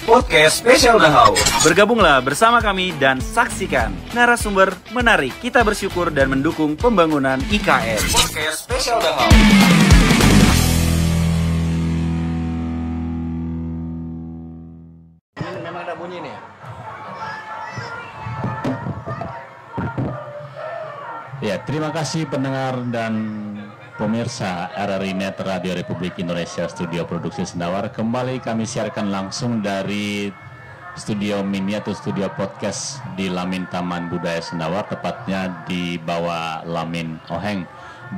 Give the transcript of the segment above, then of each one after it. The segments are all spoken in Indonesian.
Podcast Spesial Dahau. Bergabunglah bersama kami dan saksikan narasumber menarik. Kita bersyukur dan mendukung pembangunan IKN. Podcast Spesial Dahau. Ini memang ada bunyi nih. Ya, terima kasih pendengar dan pemirsa RRI Net Radio Republik Indonesia Studio Produksi Sendawar. Kembali kami siarkan langsung dari studio mini atau studio podcast di Lamin Taman Budaya Sendawar, tepatnya di bawah Lamin Oheng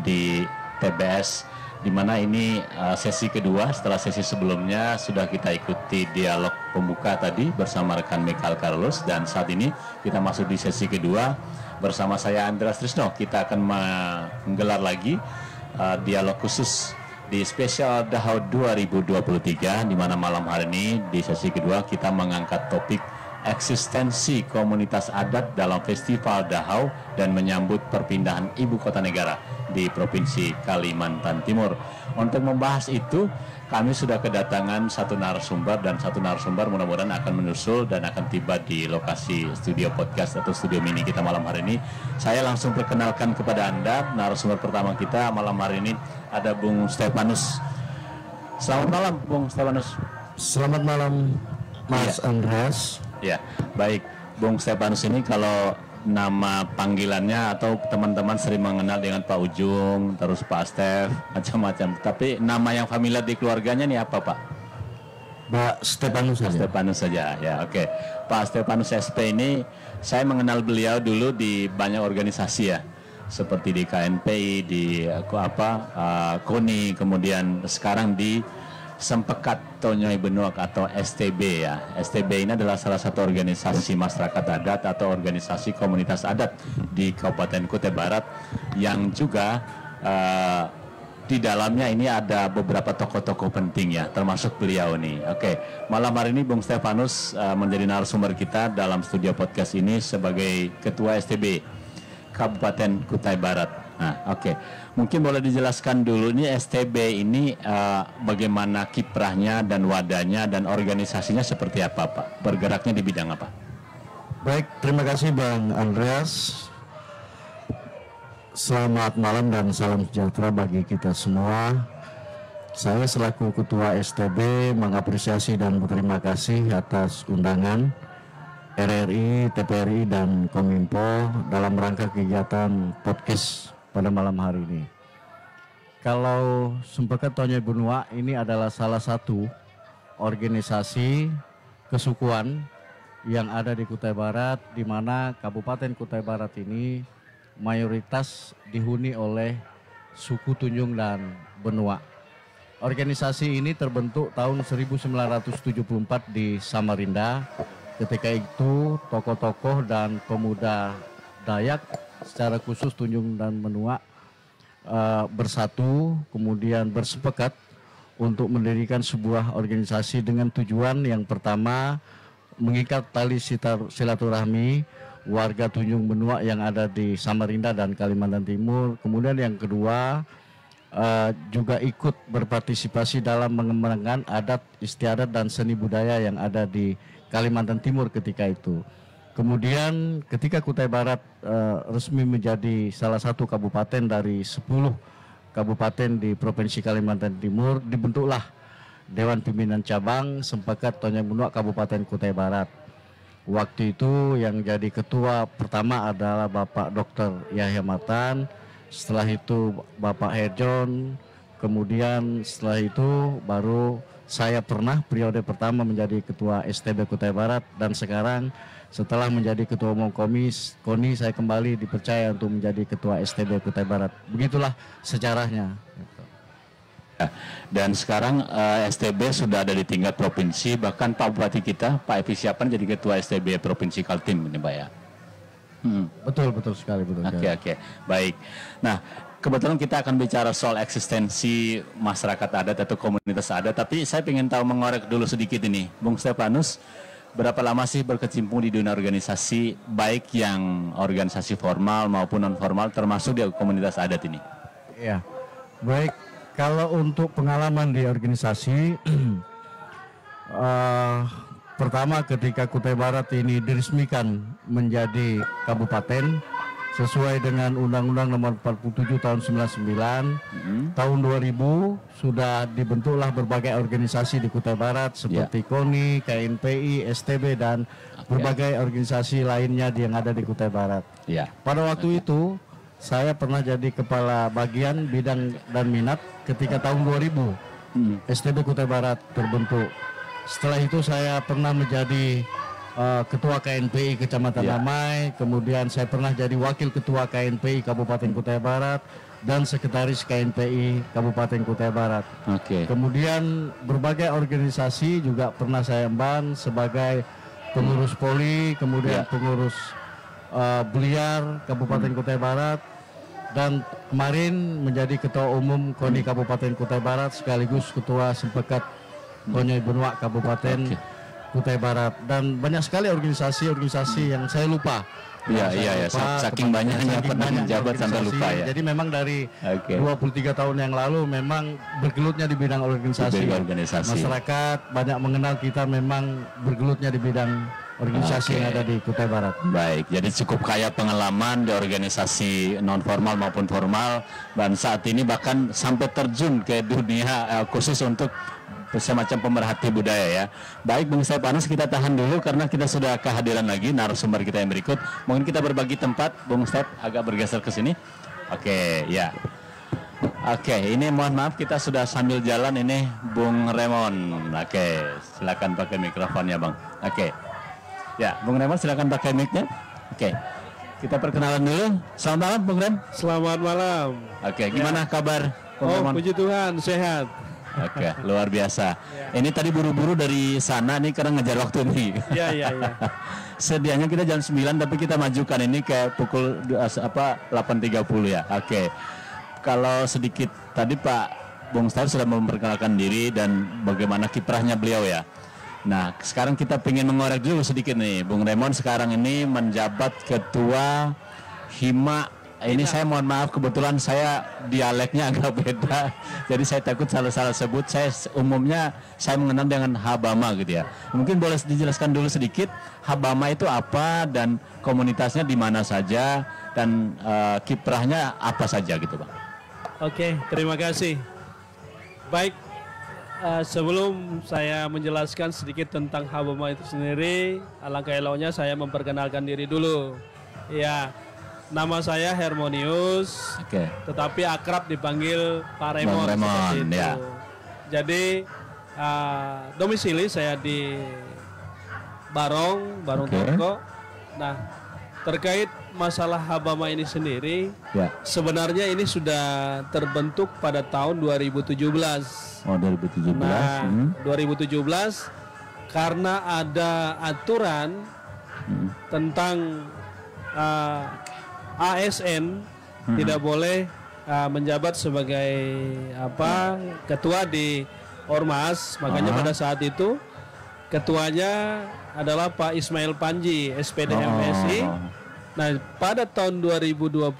di TBS, di mana ini sesi kedua setelah sesi sebelumnya sudah kita ikuti dialog pembuka tadi bersama rekan Michael Carlos, dan saat ini kita masuk di sesi kedua bersama saya Andreas Trisno. Kita akan menggelar lagi dialog khusus di Spesial Dahau 2023, di mana malam hari ini di sesi kedua kita mengangkat topik eksistensi komunitas adat dalam Festival Dahau dan menyambut perpindahan ibu kota negara di Provinsi Kalimantan Timur. Untuk membahas itu, kami sudah kedatangan satu narasumber, dan satu narasumber mudah-mudahan akan menyusul dan akan tiba di lokasi studio podcast atau studio mini kita malam hari ini. Saya langsung perkenalkan kepada Anda narasumber pertama kita malam hari ini, ada Bung Stefanus. Selamat malam Bung Stefanus. Selamat malam Mas Andreas. Ya, baik. Bung Stefanus ini kalau nama panggilannya atau teman-teman sering mengenal dengan Pak Ujung, terus Pak Stef, macam-macam. Tapi nama yang familiar di keluarganya nih apa, Pak? Pak Stefanus saja. Stefanus saja, ya, oke. Pak Stefanus SP ini saya mengenal beliau dulu di banyak organisasi ya, seperti di KNPI, di KONI, kemudian sekarang di Sempekat Tonyoy Benuak atau STB ya. STB ini adalah salah satu organisasi masyarakat adat atau organisasi komunitas adat di Kabupaten Kutai Barat, yang juga di dalamnya ini ada beberapa tokoh-tokoh penting ya, termasuk beliau nih. Oke, malam hari ini Bung Stefanus menjadi narasumber kita dalam studio podcast ini sebagai Ketua STB Kabupaten Kutai Barat. Nah, oke. Mungkin boleh dijelaskan dulu nih STB ini bagaimana kiprahnya dan wadahnya dan organisasinya seperti apa, Pak? Bergeraknya di bidang apa? Baik, terima kasih Bang Andreas. Selamat malam dan salam sejahtera bagi kita semua. Saya selaku Ketua STB mengapresiasi dan berterima kasih atas undangan RRI, TPRI, dan Kominfo dalam rangka kegiatan podcast pada malam hari ini. Kalau Sempekat Tonyoy Benuak ini adalah salah satu organisasi kesukuan yang ada di Kutai Barat, di mana Kabupaten Kutai Barat ini mayoritas dihuni oleh suku Tunjung dan Benuak. Organisasi ini terbentuk tahun 1974 di Samarinda. Ketika itu tokoh-tokoh dan pemuda Dayak secara khusus Tunjung dan Benuak bersatu, kemudian bersepakat untuk mendirikan sebuah organisasi dengan tujuan yang pertama mengikat tali silaturahmi warga Tunjung Benuak yang ada di Samarinda dan Kalimantan Timur. Kemudian yang kedua juga ikut berpartisipasi dalam mengembangkan adat istiadat dan seni budaya yang ada di Kalimantan Timur ketika itu. Kemudian ketika Kutai Barat resmi menjadi salah satu kabupaten dari 10 kabupaten di Provinsi Kalimantan Timur, dibentuklah Dewan Pimpinan Cabang Sempekat Tonyoy Benuak Kabupaten Kutai Barat. Waktu itu yang jadi ketua pertama adalah Bapak Dr. Yahya Matan, setelah itu Bapak Herjon, kemudian setelah itu baru saya pernah periode pertama menjadi ketua STB Kutai Barat, dan sekarang setelah menjadi ketua umum KONI, saya kembali dipercaya untuk menjadi ketua STB Kutai Barat. Begitulah sejarahnya. Dan sekarang STB sudah ada di tingkat provinsi, bahkan Pak Bupati kita, Pak Evi Siapan, jadi ketua STB Provinsi Kaltim ini, Pak ya. Betul sekali. Oke. Baik. Nah, kebetulan kita akan bicara soal eksistensi masyarakat adat atau komunitas adat, tapi saya ingin tahu, mengorek dulu sedikit ini, Bung Stefanus, berapa lama sih berkecimpung di dunia organisasi, baik yang organisasi formal maupun non formal, termasuk di komunitas adat ini? Ya, baik. Kalau untuk pengalaman di organisasi, pertama ketika Kutai Barat ini diresmikan menjadi kabupaten sesuai dengan Undang-Undang Nomor 47 Tahun 99, tahun 2000 sudah dibentuklah berbagai organisasi di Kutai Barat seperti KONI, KNPI, STB dan berbagai organisasi lainnya yang ada di Kutai Barat. Pada waktu itu saya pernah jadi kepala bagian bidang dan minat ketika tahun 2000 STB Kutai Barat terbentuk. Setelah itu saya pernah menjadi Ketua KNPI Kecamatan Damai, kemudian saya pernah jadi Wakil Ketua KNPI Kabupaten Kutai Barat dan Sekretaris KNPI Kabupaten Kutai Barat. Kemudian berbagai organisasi juga pernah saya emban sebagai pengurus Poli, kemudian pengurus Beliar Kabupaten Kutai Barat, dan kemarin menjadi Ketua Umum KONI Kabupaten Kutai Barat sekaligus Ketua Sempekat Konyoy Benua Kabupaten Kutai Barat, dan banyak sekali organisasi-organisasi yang saya lupa. Saking banyaknya pernah menjabat sampai lupa ya. Jadi memang dari 23 tahun yang lalu memang bergelutnya di bidang organisasi. Masyarakat banyak mengenal kita memang bergelutnya di bidang organisasi yang ada di Kutai Barat. Baik, jadi cukup kaya pengalaman di organisasi non formal maupun formal, dan saat ini bahkan sampai terjun ke dunia khusus untuk semacam pemerhati budaya ya. Baik Bung Stefanus, kita tahan dulu karena kita sudah kehadiran lagi narasumber kita yang berikut. Mungkin kita berbagi tempat, Bung Step agak bergeser ke sini. Ini mohon maaf kita sudah sambil jalan ini Bung Raymond. Silakan pakai mikrofonnya Bang. Ya, Bung Raymond silakan pakai mic-nya. Kita perkenalan dulu. Selamat malam Bung Rem. Selamat malam. Gimana kabar? Puji Tuhan, sehat. Luar biasa. Ini tadi buru-buru dari sana nih karena ngejar waktu nih. Iya. Sedianya kita jam 9 tapi kita majukan ini ke pukul 8.30 ya. Kalau sedikit tadi Pak Bung Star sudah memperkenalkan diri dan bagaimana kiprahnya beliau ya. Nah, sekarang kita ingin mengorek dulu sedikit nih. Bung Raymond sekarang ini menjabat Ketua HIMA. Ini saya mohon maaf, kebetulan saya dialeknya agak beda, jadi saya takut salah-salah sebut. Saya umumnya saya mengenal dengan Habama gitu ya. Mungkin boleh dijelaskan dulu sedikit Habama itu apa dan komunitasnya di mana saja dan kiprahnya apa saja gitu Bang. Terima kasih. Baik, sebelum saya menjelaskan sedikit tentang Habama itu sendiri, alangkah eloknya saya memperkenalkan diri dulu. Nama saya Hermonius, tetapi akrab dipanggil Pak Raymond. Jadi domisili saya di Barong Toko. Nah, terkait masalah Habama ini sendiri, sebenarnya ini sudah terbentuk pada tahun 2017. 2017. Nah, 2017 karena ada aturan tentang ASN tidak boleh menjabat sebagai ketua di Ormas, makanya pada saat itu ketuanya adalah Pak Ismail Panji, SPD MSI. Nah, pada tahun 2020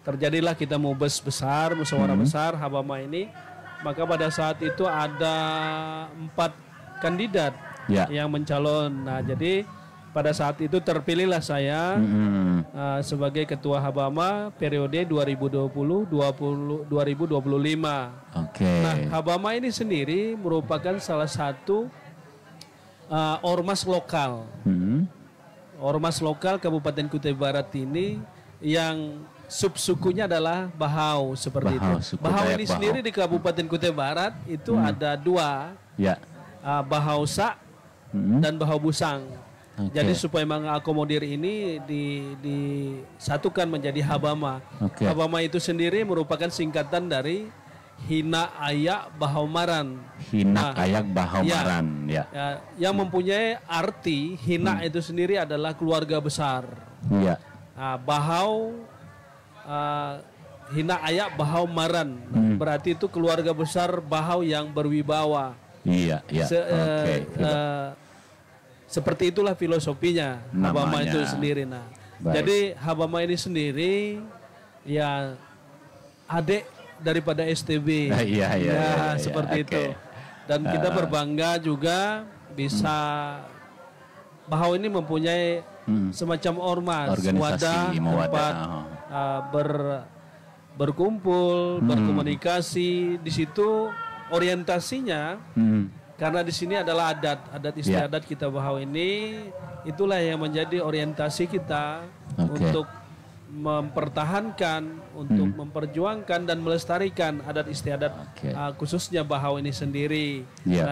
terjadilah kita musyawarah besar Habama ini. Maka pada saat itu ada 4 kandidat yang mencalon. Nah, jadi pada saat itu terpilihlah saya sebagai Ketua Habama periode 2020-2025. Nah, Habama ini sendiri merupakan salah satu ormas lokal. Ormas lokal Kabupaten Kutai Barat ini yang subsukunya adalah Bahau seperti itu. Bahau ini sendiri di Kabupaten Kutai Barat itu ada 2, Bahausa dan Bahau Busang. Jadi supaya mengakomodir ini disatukan menjadi Habama. Habama itu sendiri merupakan singkatan dari Hina Ayak Bahaumaran. Ayak Bahaumaran, yang mempunyai arti Hina itu sendiri adalah keluarga besar. Bahau Hina Ayak Bahaumaran berarti itu keluarga besar Bahau yang berwibawa. Seperti itulah filosofinya Habama itu sendiri. Nah, jadi Habama ini sendiri ya adik daripada STB. Seperti itu. Dan kita berbangga juga bisa Bahau ini mempunyai semacam ormas, organisasi, tempat berkumpul, berkomunikasi. Di situ orientasinya karena di sini adalah adat istiadat kita Bahau ini, itulah yang menjadi orientasi kita untuk mempertahankan, untuk memperjuangkan dan melestarikan adat istiadat khususnya Bahau ini sendiri.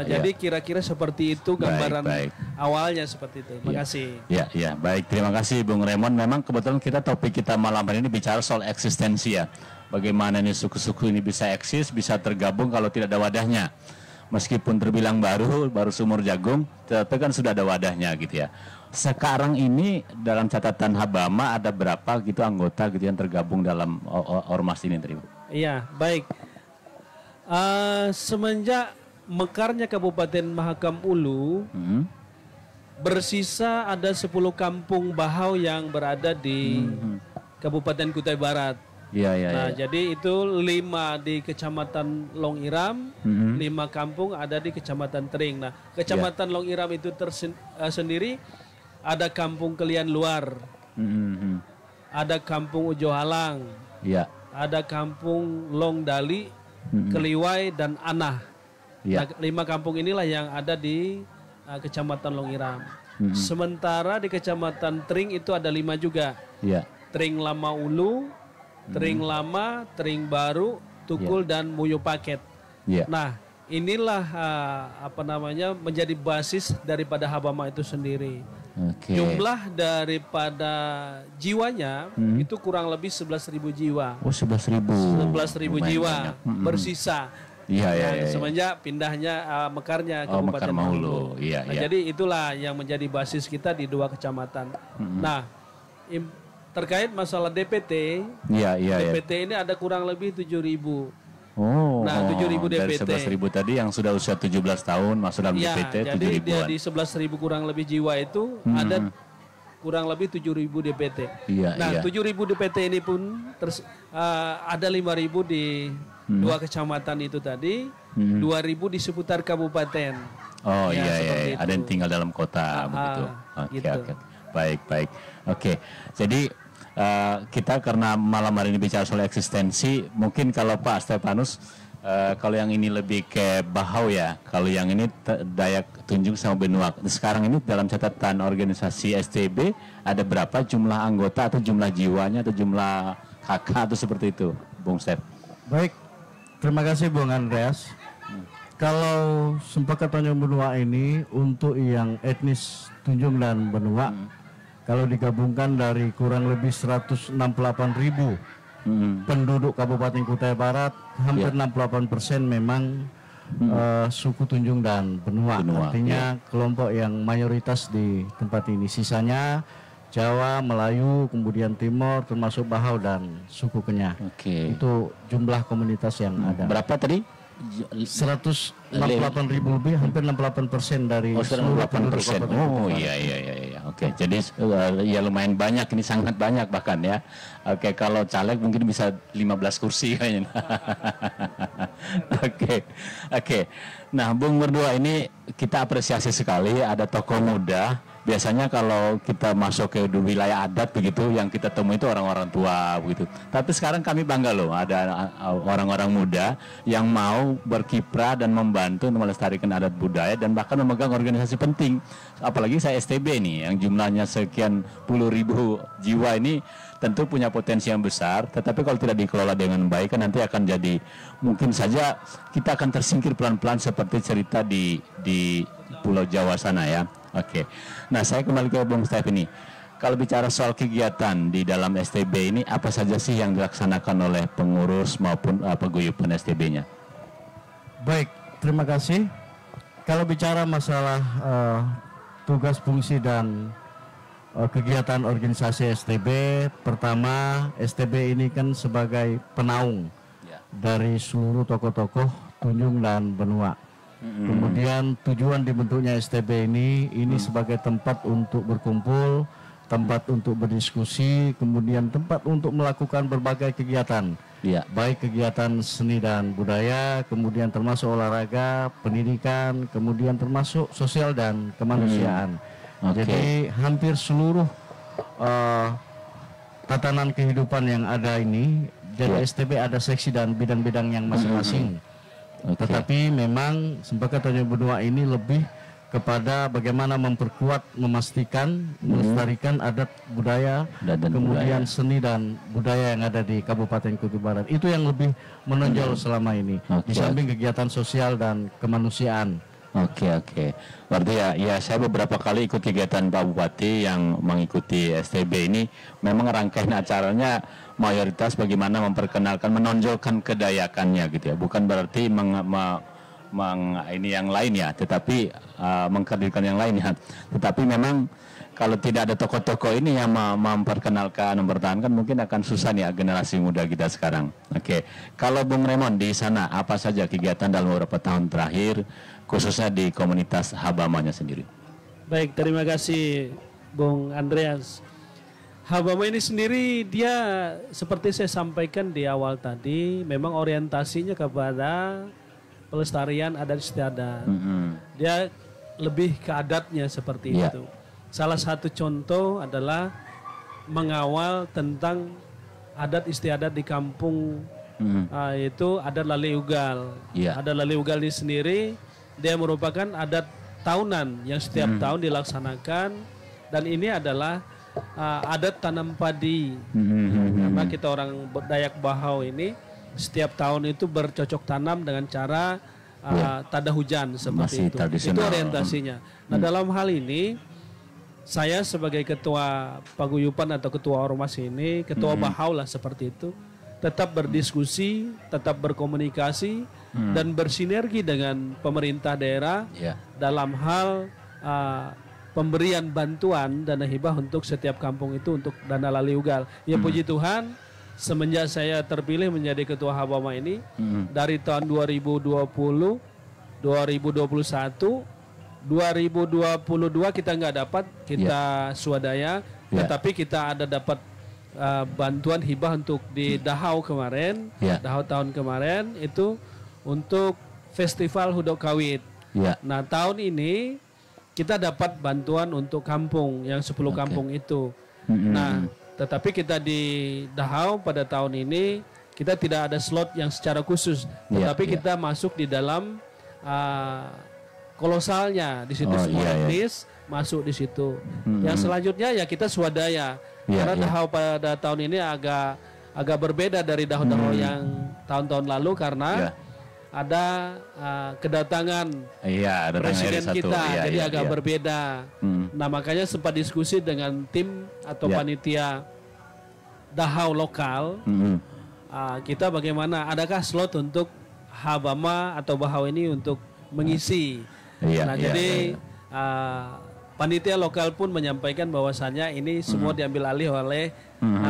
Jadi kira-kira seperti itu gambaran awalnya seperti itu. Terima kasih. Ya, baik. Terima kasih Bung Raymond. Memang kebetulan topik kita malam hari ini bicara soal eksistensi ya. Bagaimana ini suku-suku ini bisa eksis, bisa tergabung kalau tidak ada wadahnya. Meskipun terbilang baru sumur jagung, tetapi kan sudah ada wadahnya gitu ya. Sekarang ini dalam catatan Habama ada berapa gitu anggota gitu yang tergabung dalam ormas ini, Tri? Iya, baik. Semenjak mekarnya Kabupaten Mahakam Ulu, bersisa ada 10 kampung Bahau yang berada di Kabupaten Kutai Barat. Jadi itu 5 di Kecamatan Long Iram, 5 kampung ada di Kecamatan Tering. Nah, Kecamatan Long Iram itu sendiri ada Kampung Kelian Luar, ada Kampung Ujo Halang, ada Kampung Long Dali, Keliwai dan Anah. Nah, 5 kampung inilah yang ada di Kecamatan Long Iram. Sementara di Kecamatan Tering itu ada 5 juga. Tering Lama Ulu, Tering Lama, Tering Baru, Tukul dan Muyo Paket. Nah, inilah menjadi basis daripada Habama itu sendiri. Jumlah daripada jiwanya itu kurang lebih 11.000 jiwa. 11.000 jiwa bersisa. Semenjak pindahnya mekarnya Kabupaten Mahulu. Jadi itulah yang menjadi basis kita di 2 kecamatan. Nah, terkait masalah DPT, DPT ini ada kurang lebih 7.000. Nah, 7.000 DPT. Dari 11.000 tadi yang sudah usia 17 tahun masuk dalam DPT 7.000-an. Jadi 11.000 kurang lebih jiwa itu ada kurang lebih 7.000 DPT. 7.000 DPT ini pun ada 5.000 di 2 kecamatan itu tadi, 2.000 di seputar kabupaten. Ada yang tinggal dalam kota begitu. Oke. Baik. Oke. Jadi kita karena malam hari ini bicara soal eksistensi, mungkin kalau Pak Stefanus, kalau yang ini lebih ke Bahau ya, kalau yang ini Dayak Tunjung sama Benua. Sekarang ini dalam catatan organisasi STB ada berapa jumlah anggota atau jumlah jiwanya atau jumlah kakak atau seperti itu, Bung Stef? Baik, terima kasih Bung Andreas. Kalau Sempaka Tanjung Benua ini untuk yang etnis Tunjung dan Benua, kalau digabungkan dari kurang lebih 168.000 penduduk Kabupaten Kutai Barat, hampir 68% memang suku Tunjung dan Benua. Artinya kelompok yang mayoritas di tempat ini. Sisanya Jawa, Melayu, kemudian Timor, termasuk Bahau dan suku Kenyah. Itu jumlah komunitas yang ada. Berapa tadi? 168.000 lebih, hampir 68% dari seluruh penduduk Kabupaten Kutai Barat. Oke, jadi ya lumayan banyak, ini sangat banyak bahkan ya. Oke, kalau caleg mungkin bisa 15 kursi kayaknya. Oke. Nah, Bung berdua ini kita apresiasi sekali ada tokoh muda. Biasanya kalau kita masuk ke wilayah adat begitu, yang kita temui itu orang-orang tua begitu. Tapi sekarang kami bangga loh, ada orang-orang muda yang mau berkiprah dan membantu melestarikan adat budaya dan bahkan memegang organisasi penting. Apalagi saya STB nih, yang jumlahnya sekian puluh ribu jiwa ini tentu punya potensi yang besar. Tetapi kalau tidak dikelola dengan baik kan nanti akan jadi, mungkin saja kita akan tersingkir pelan-pelan seperti cerita di Pulau Jawa sana ya. Oke. Nah, saya kembali ke Bung Stef ini. Kalau bicara soal kegiatan di dalam STB ini, apa saja sih yang dilaksanakan oleh pengurus maupun paguyuban STB-nya? Baik, terima kasih. Kalau bicara masalah tugas fungsi dan kegiatan organisasi STB, pertama STB ini kan sebagai penaung dari seluruh tokoh-tokoh Tunjung dan Benua. Kemudian tujuan dibentuknya STB ini sebagai tempat untuk berkumpul, tempat untuk berdiskusi, kemudian tempat untuk melakukan berbagai kegiatan. Ya. Baik kegiatan seni dan budaya, kemudian termasuk olahraga, pendidikan, kemudian termasuk sosial dan kemanusiaan. Jadi hampir seluruh tatanan kehidupan yang ada ini, jadi STB ada seksi dan bidang-bidang yang masing-masing. Tetapi memang Sempekat Tanjung Benua ini lebih kepada bagaimana memperkuat, memastikan, melestarikan adat budaya, kemudian seni dan budaya yang ada di Kabupaten Kutai Barat. Itu yang lebih menonjol selama ini, di samping kegiatan sosial dan kemanusiaan. Oke. Berarti ya saya beberapa kali ikut kegiatan Pak Bupati yang mengikuti STB ini, memang rangkaian acaranya mayoritas bagaimana memperkenalkan, menonjolkan kedayakannya gitu ya. Bukan berarti ini yang lain ya, tetapi menghadirkan yang lain ya. Tetapi memang kalau tidak ada tokoh-tokoh ini yang memperkenalkan, mempertahankan, mungkin akan susah nih generasi muda kita sekarang. Oke. Kalau Bung Raymond di sana apa saja kegiatan dalam beberapa tahun terakhir, khususnya di komunitas Habamanya sendiri? Baik, terima kasih Bung Andreas. Habama ini sendiri dia seperti saya sampaikan di awal tadi, memang orientasinya kepada pelestarian adat istiadat. Dia lebih ke adatnya seperti itu. Salah satu contoh adalah mengawal tentang adat istiadat di kampung, yaitu adat Lali Ugal. Adat Lali Ugal ini sendiri dia merupakan adat tahunan yang setiap tahun dilaksanakan, dan ini adalah adat tanam padi. Karena kita orang Dayak Bahau ini setiap tahun itu bercocok tanam dengan cara tada hujan seperti itu. Itu orientasinya. Nah, dalam hal ini saya sebagai ketua paguyuban atau ketua ormas ini, ketua Bahau lah seperti itu, tetap berdiskusi, tetap berkomunikasi dan bersinergi dengan pemerintah daerah dalam hal pemberian bantuan dana hibah untuk setiap kampung itu untuk dana Lali Ugal. Ya puji Tuhan, semenjak saya terpilih menjadi ketua Habama ini, dari tahun 2020, 2021, 2022 kita nggak dapat, kita swadaya, tetapi kita ada dapat bantuan hibah untuk di Dahau kemarin, Dahau tahun kemarin itu untuk Festival Hudok Kawit. Nah, tahun ini kita dapat bantuan untuk kampung yang 10 kampung itu. Nah, tetapi kita di Dahau pada tahun ini kita tidak ada slot yang secara khusus, tetapi kita masuk di dalam kolosalnya di situ, semua etnis masuk di situ. Yang selanjutnya ya kita swadaya, karena Dahau pada tahun ini agak berbeda dari Dahau-Dahau yang tahun-tahun lalu karena ada kedatangan presiden kita, jadi agak berbeda. Nah, makanya sempat diskusi dengan tim atau panitia Dahau lokal, kita bagaimana, adakah slot untuk Habama atau Bahau ini untuk mengisi. Jadi panitia lokal pun menyampaikan bahwasannya ini semua diambil alih oleh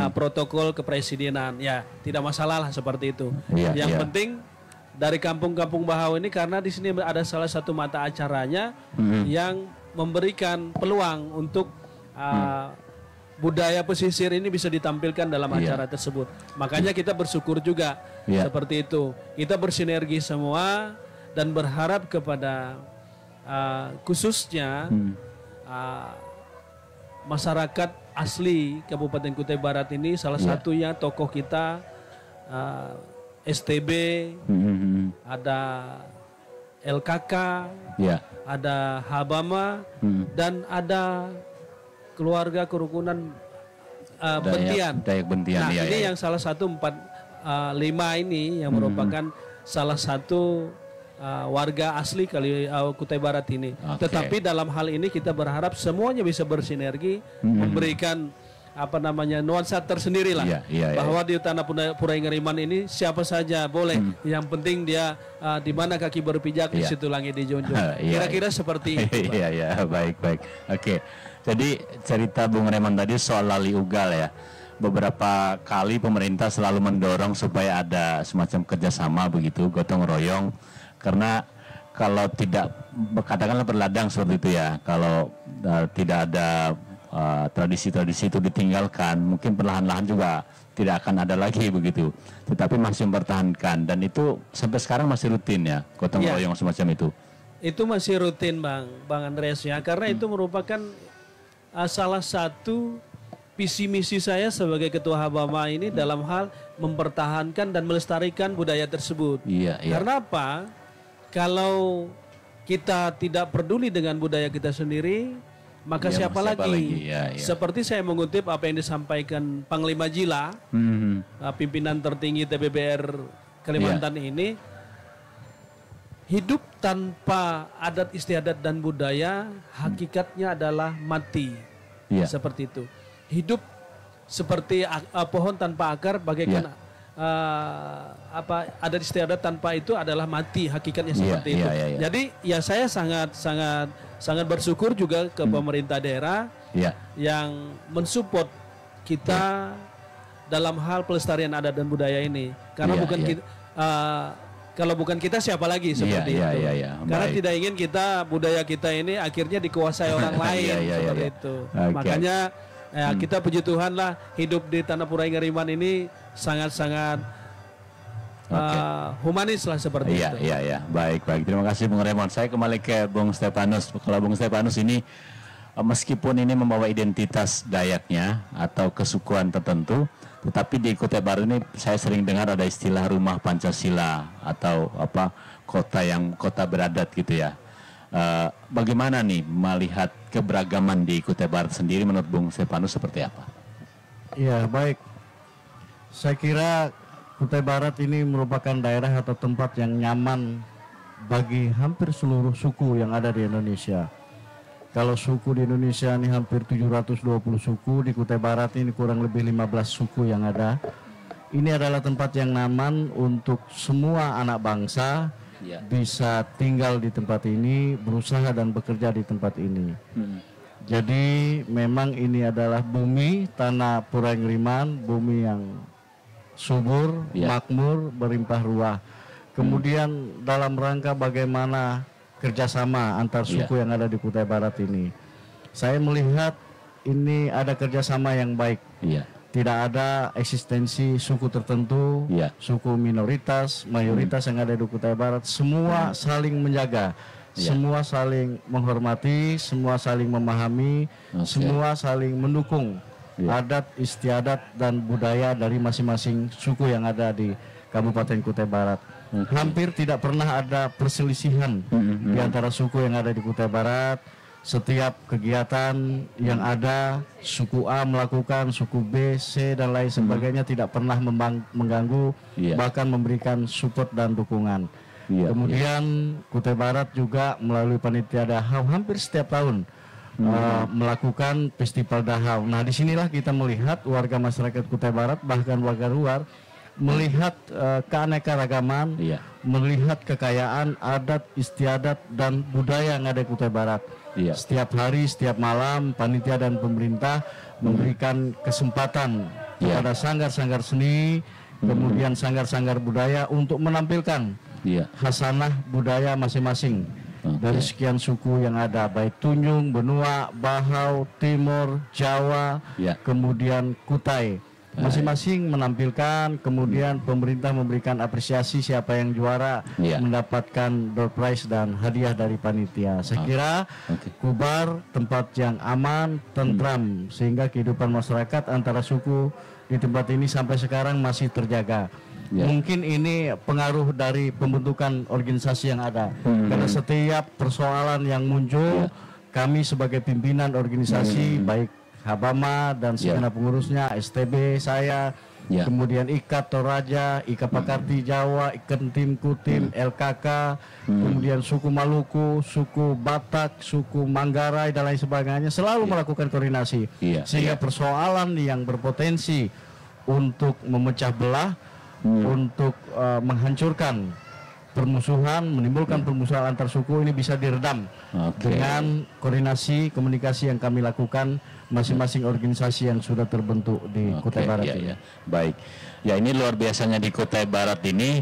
protokol kepresidenan. Ya, tidak masalah lah seperti itu. Yang penting dari kampung-kampung Bahau ini, karena di sini ada salah satu mata acaranya yang memberikan peluang untuk budaya pesisir ini bisa ditampilkan dalam acara tersebut. Makanya kita bersyukur juga seperti itu. Kita bersinergi semua dan berharap kepada khususnya masyarakat asli Kabupaten Kutai Barat ini, salah satunya tokoh kita STB, ada LKK, ada Habama, dan ada keluarga kerukunan Bentian. Dayak Bentian. Nah, ini yang salah satu 5 ini yang merupakan salah satu warga asli Kutai Barat ini. Tetapi dalam hal ini kita berharap semuanya bisa bersinergi, memberikan nuansa tersendiri lah, bahwa di tanah Purai Ngeriman ini siapa saja boleh, yang penting dia di mana kaki berpijak di situ langit dijunjung. Kira-kira seperti itu. Baik. Oke. Jadi cerita Bung Raymond tadi soal Lali Ugal ya. Beberapa kali pemerintah selalu mendorong supaya ada semacam kerjasama begitu, gotong royong, karena kalau tidak, katakanlah berladang seperti itu ya, kalau tidak ada tradisi-tradisi itu ditinggalkan, mungkin perlahan-lahan juga tidak akan ada lagi begitu. Tetapi masih mempertahankan, dan itu sampai sekarang masih rutin ya, gotong royong semacam itu. Itu masih rutin Bang Andreas ya, karena itu merupakan salah satu visi misi saya sebagai ketua Habama ini dalam hal mempertahankan dan melestarikan budaya tersebut. Iya. Karena apa? Kalau kita tidak peduli dengan budaya kita sendiri, maka siapa lagi? Ya. Seperti saya mengutip apa yang disampaikan Panglima Jila, pimpinan tertinggi TPBR Kalimantan ini, hidup tanpa adat istiadat dan budaya hakikatnya adalah mati. Seperti itu. Hidup seperti pohon tanpa akar, bagaikan adat istiadat tanpa itu adalah mati, hakikatnya seperti itu. Jadi ya saya sangat bersyukur juga ke pemerintah daerah yang mensupport kita dalam hal pelestarian adat dan budaya ini, karena kalau bukan kita siapa lagi seperti itu. Karena tidak ingin budaya kita ini akhirnya dikuasai orang lain seperti itu. Makanya kita puji Tuhan lah, hidup di Tanah Purai Ngeriman ini sangat-sangat humanis lah seperti itu. Baik. Terima kasih Bung Raymond. Saya kembali ke Bung Stefanus. Kalau Bung Stefanus ini meskipun ini membawa identitas Dayaknya atau kesukuan tertentu, tetapi di Kutai Barat ini saya sering dengar ada istilah rumah Pancasila atau kota beradat gitu ya. Bagaimana nih melihat keberagaman di Kutai Barat sendiri menurut Bung Stefanus seperti apa? Ya baik, saya kira Kutai Barat ini merupakan daerah atau tempat yang nyaman bagi hampir seluruh suku yang ada di Indonesia. Kalau suku di Indonesia ini hampir 720 suku, di Kutai Barat ini kurang lebih 15 suku yang ada. Ini adalah tempat yang nyaman untuk semua anak bangsa bisa tinggal di tempat ini, berusaha dan bekerja di tempat ini. Jadi memang ini adalah bumi Tanah Purai Ngeriman, bumi yang subur, makmur, berlimpah ruah. Kemudian dalam rangka bagaimana kerjasama antar suku yang ada di Kutai Barat ini, saya melihat ini ada kerjasama yang baik. Tidak ada eksistensi suku tertentu, suku minoritas, mayoritas yang ada di Kutai Barat. Semua saling menjaga, semua saling menghormati, semua saling memahami, semua saling mendukung adat istiadat dan budaya dari masing-masing suku yang ada di Kabupaten Kutai Barat. Hampir tidak pernah ada perselisihan di antara suku yang ada di Kutai Barat. Setiap kegiatan yang ada, suku A melakukan, suku B, C dan lain sebagainya tidak pernah mengganggu, bahkan memberikan support dan dukungan. Kemudian Kutai Barat juga melalui panitia Dahau hampir setiap tahun melakukan festival Dahau. Nah, disinilah kita melihat warga masyarakat Kutai Barat, bahkan warga luar, melihat keanekaragaman, melihat kekayaan adat istiadat dan budaya yang ada di Kutai Barat. Setiap hari, setiap malam, panitia dan pemerintah memberikan kesempatan kepada sanggar-sanggar seni, kemudian sanggar-sanggar budaya untuk menampilkan khasanah budaya masing-masing dari sekian suku yang ada, baik Tunjung, Benua, Bahau, Timur, Jawa, kemudian Kutai. Masing-masing menampilkan, kemudian pemerintah memberikan apresiasi siapa yang juara, mendapatkan door prize dan hadiah dari panitia. Saya kira Kubar tempat yang aman, tentram, sehingga kehidupan masyarakat antara suku di tempat ini sampai sekarang masih terjaga. Mungkin ini pengaruh dari pembentukan organisasi yang ada, karena setiap persoalan yang muncul, kami sebagai pimpinan organisasi, baik Habama dan segenap pengurusnya, STB saya, kemudian IKAT Toraja, IKA Pakarti Jawa, Ikentim Kutim, LKK, kemudian suku Maluku, suku Batak, suku Manggarai dan lain sebagainya selalu melakukan koordinasi, sehingga persoalan yang berpotensi untuk memecah belah, untuk menghancurkan permusuhan, menimbulkan permusuhan antar suku ini bisa diredam dengan koordinasi komunikasi yang kami lakukan masing-masing organisasi yang sudah terbentuk di Kutai Barat ini. Baik, ya ini luar biasanya di Kutai Barat ini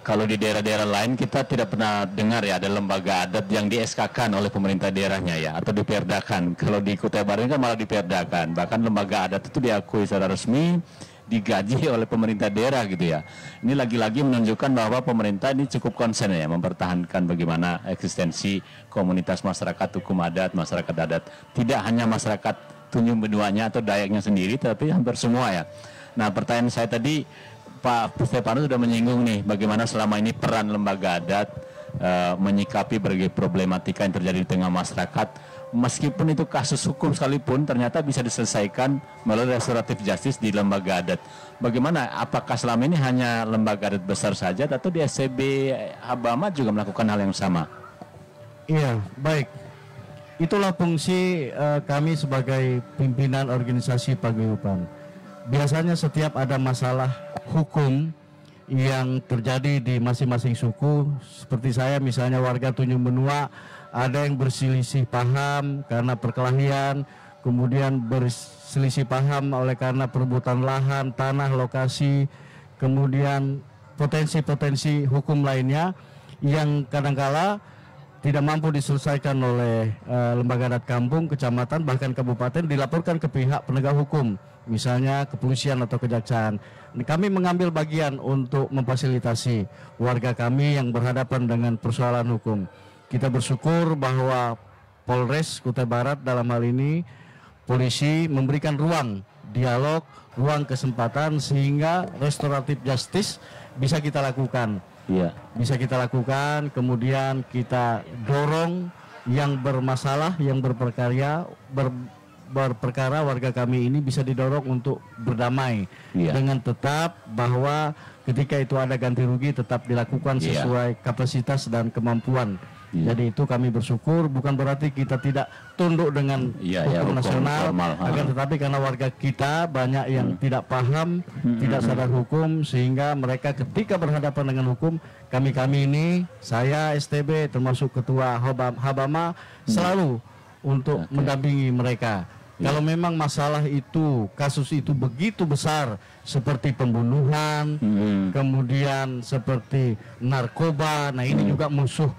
Kalau di daerah-daerah lain kita tidak pernah dengar ya ada lembaga adat yang di-SK-kan oleh pemerintah daerahnya ya, atau diperdakan. Kalau di Kutai Barat kan malah diperdakan. Bahkan lembaga adat itu diakui secara resmi, digaji oleh pemerintah daerah gitu ya. Ini lagi-lagi menunjukkan bahwa pemerintah ini cukup konsen ya mempertahankan bagaimana eksistensi komunitas masyarakat hukum adat, masyarakat adat. Tidak hanya masyarakat Tunjung Benuanya atau Dayaknya sendiri, tapi hampir semua ya. Nah, pertanyaan saya tadi, Pak Stefanus sudah menyinggung nih bagaimana selama ini peran lembaga adat menyikapi berbagai problematika yang terjadi di tengah masyarakat, meskipun itu kasus hukum sekalipun ternyata bisa diselesaikan melalui restoratif justice di lembaga adat. Bagaimana? Apakah selama ini hanya lembaga adat besar saja atau di SCB Habama juga melakukan hal yang sama? Iya, baik. Itulah fungsi kami sebagai pimpinan organisasi paguyuban. Biasanya setiap ada masalah hukum yang terjadi di masing-masing suku, seperti saya misalnya warga Tunjung Benua, ada yang berselisih paham karena perkelahian, kemudian berselisih paham oleh karena perebutan lahan, tanah, lokasi, kemudian potensi-potensi hukum lainnya yang kadangkala tidak mampu diselesaikan oleh lembaga adat kampung, kecamatan, bahkan kabupaten, dilaporkan ke pihak penegak hukum, misalnya kepolisian atau kejaksaan. Kami mengambil bagian untuk memfasilitasi warga kami yang berhadapan dengan persoalan hukum. Kita bersyukur bahwa Polres Kutai Barat dalam hal ini, polisi memberikan ruang dialog, ruang kesempatan sehingga restoratif justice bisa kita lakukan. Iya. Bisa kita lakukan, kemudian kita dorong yang bermasalah, yang berperkara warga kami ini bisa didorong untuk berdamai, dengan tetap bahwa ketika itu ada ganti rugi tetap dilakukan sesuai kapasitas dan kemampuan. Jadi itu kami bersyukur, bukan berarti kita tidak tunduk dengan hukum nasional, akan tetapi karena warga kita banyak yang tidak paham, tidak sadar hukum, sehingga mereka ketika berhadapan dengan hukum, kami ini, saya STB termasuk Ketua Habama selalu untuk mendampingi mereka. Kalau memang masalah itu, kasus itu begitu besar seperti pembunuhan, kemudian seperti narkoba, nah ini juga musuh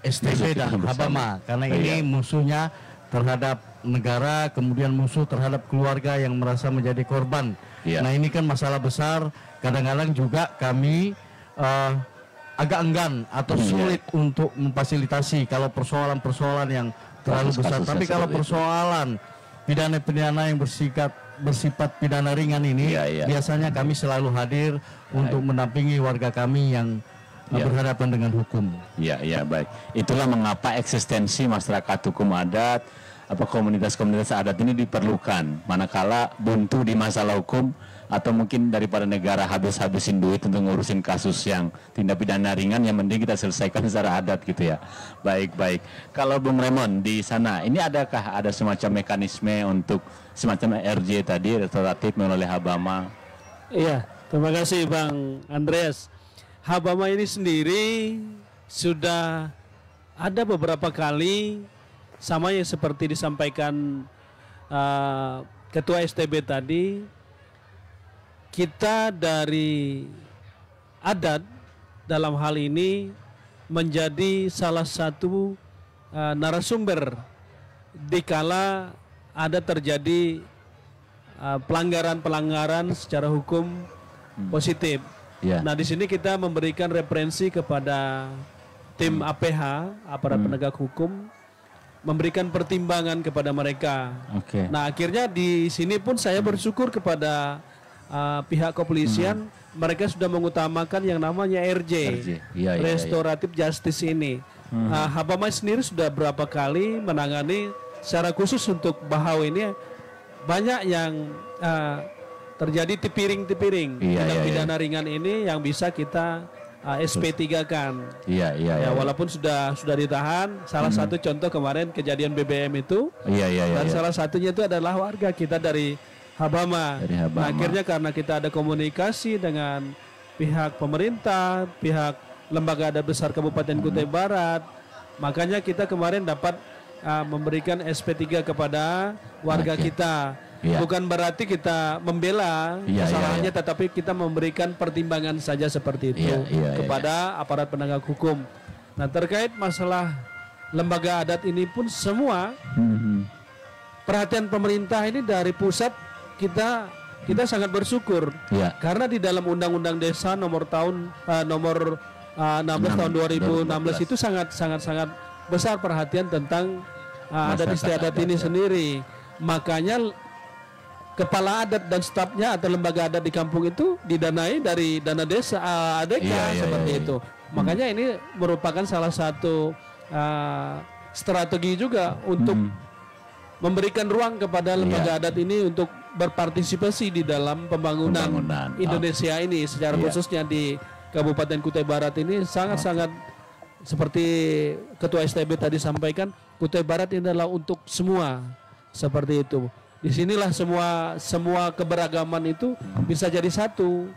STB dan Habama, karena ini musuhnya terhadap negara, kemudian musuh terhadap keluarga yang merasa menjadi korban. Nah ini kan masalah besar, kadang-kadang juga kami agak enggan atau sulit untuk memfasilitasi kalau persoalan-persoalan yang terlalu besar. Tapi kalau persoalan pidana-pidana yang bersifat pidana ringan ini, biasanya kami selalu hadir untuk mendampingi warga kami yang berhadapan dengan hukum. Iya, baik. Itulah mengapa eksistensi masyarakat hukum adat, komunitas-komunitas adat ini diperlukan. Manakala buntu di masalah hukum, atau mungkin daripada negara habis-habisin duit untuk ngurusin kasus yang tindak pidana ringan, yang mending kita selesaikan secara adat gitu ya. Baik. Kalau Bung Raymond di sana, ini adakah ada semacam mekanisme untuk semacam RJ tadi, restoratif melalui Habama? Iya, terima kasih Bang Andreas. Habama ini sendiri sudah ada beberapa kali, sama yang seperti disampaikan Ketua STB tadi, kita dari adat dalam hal ini menjadi salah satu narasumber dikala ada terjadi pelanggaran secara hukum positif. Nah di sini kita memberikan referensi kepada tim APH, aparat penegak hukum, memberikan pertimbangan kepada mereka. Nah akhirnya di sini pun saya bersyukur kepada pihak kepolisian, mereka sudah mengutamakan yang namanya RJ, restoratif justice ini. Habama sendiri sudah berapa kali menangani secara khusus untuk Bahau ini, banyak yang terjadi tipiring tindak pidana ringan ini yang bisa kita SP3-kan. Walaupun sudah ditahan. Salah satu contoh kemarin kejadian BBM itu. Dan salah satunya itu adalah warga kita dari Habama. Nah, akhirnya karena kita ada komunikasi dengan pihak pemerintah, pihak lembaga adat besar Kabupaten Kutai Barat, makanya kita kemarin dapat memberikan SP3 kepada warga kita. Iya. Bukan berarti kita membela Iya, kesalahannya, iya. tetapi kita memberikan pertimbangan saja seperti itu kepada aparat penegak hukum. Nah, terkait masalah lembaga adat ini pun semua perhatian pemerintah ini dari pusat kita sangat bersyukur. Iya. Karena di dalam Undang-Undang Desa nomor 16 tahun 2016 itu sangat besar perhatian tentang adat istiadat ini sendiri. Makanya kepala adat dan stafnya atau lembaga adat di kampung itu didanai dari dana desa ADK seperti itu. Makanya ini merupakan salah satu strategi juga untuk memberikan ruang kepada lembaga adat ini untuk berpartisipasi di dalam pembangunan Indonesia ini, secara khususnya di Kabupaten Kutai Barat ini sangat-sangat seperti Ketua STB tadi sampaikan, Kutai Barat ini adalah untuk semua, seperti itu. Disinilah semua keberagaman itu bisa jadi satu.